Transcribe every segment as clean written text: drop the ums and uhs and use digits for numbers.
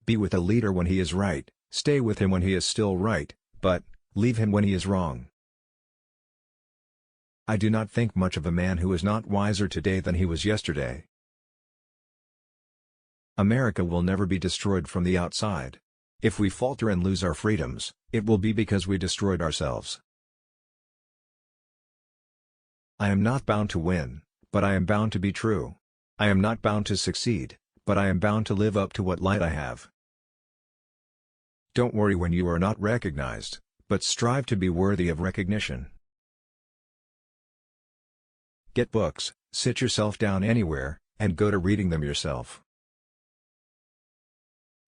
Be with a leader when he is right, stay with him when he is still right, but leave him when he is wrong. I do not think much of a man who is not wiser today than he was yesterday. America will never be destroyed from the outside. If we falter and lose our freedoms, it will be because we destroyed ourselves. I am not bound to win, but I am bound to be true. I am not bound to succeed, but I am bound to live up to what light I have. Don't worry when you are not recognized, but strive to be worthy of recognition. Get books, sit yourself down anywhere, and go to reading them yourself.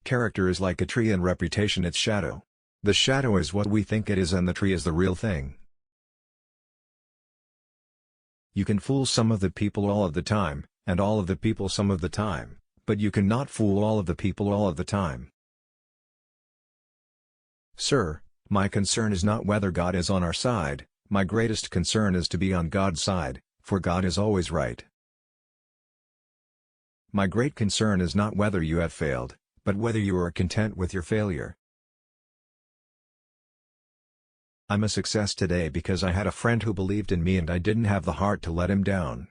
Character is like a tree and reputation its shadow. The shadow is what we think it is and the tree is the real thing. You can fool some of the people all of the time, and all of the people some of the time, but you cannot fool all of the people all of the time. Sir, my concern is not whether God is on our side, my greatest concern is to be on God's side, for God is always right. My great concern is not whether you have failed, but whether you are content with your failure. I'm a success today because I had a friend who believed in me and I didn't have the heart to let him down.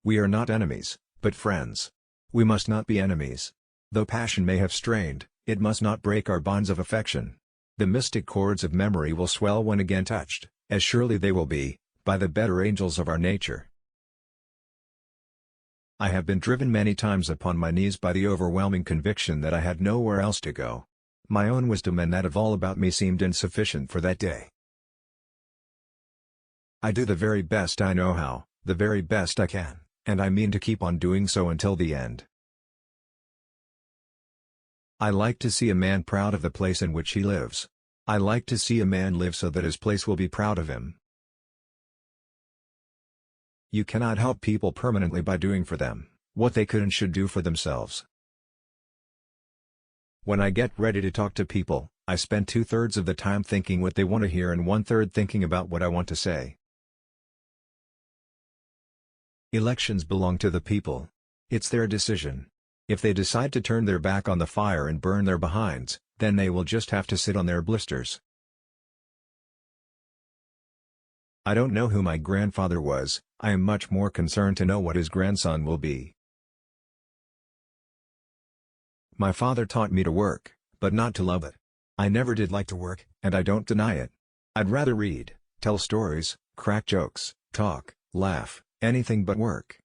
We are not enemies, but friends. We must not be enemies. Though passion may have strained, it must not break our bonds of affection. The mystic chords of memory will swell when again touched, as surely they will be, by the better angels of our nature. I have been driven many times upon my knees by the overwhelming conviction that I had nowhere else to go. My own wisdom and that of all about me seemed insufficient for that day. I do the very best I know how, the very best I can, and I mean to keep on doing so until the end. I like to see a man proud of the place in which he lives. I like to see a man live so that his place will be proud of him. You cannot help people permanently by doing for them what they could and should do for themselves. When I get ready to talk to people, I spend 2/3 of the time thinking what they want to hear and 1/3 thinking about what I want to say. Elections belong to the people. It's their decision. If they decide to turn their back on the fire and burn their behinds, then they will just have to sit on their blisters. I don't know who my grandfather was, I am much more concerned to know what his grandson will be. My father taught me to work, but not to love it. I never did like to work, and I don't deny it. I'd rather read, tell stories, crack jokes, talk, laugh, anything but work.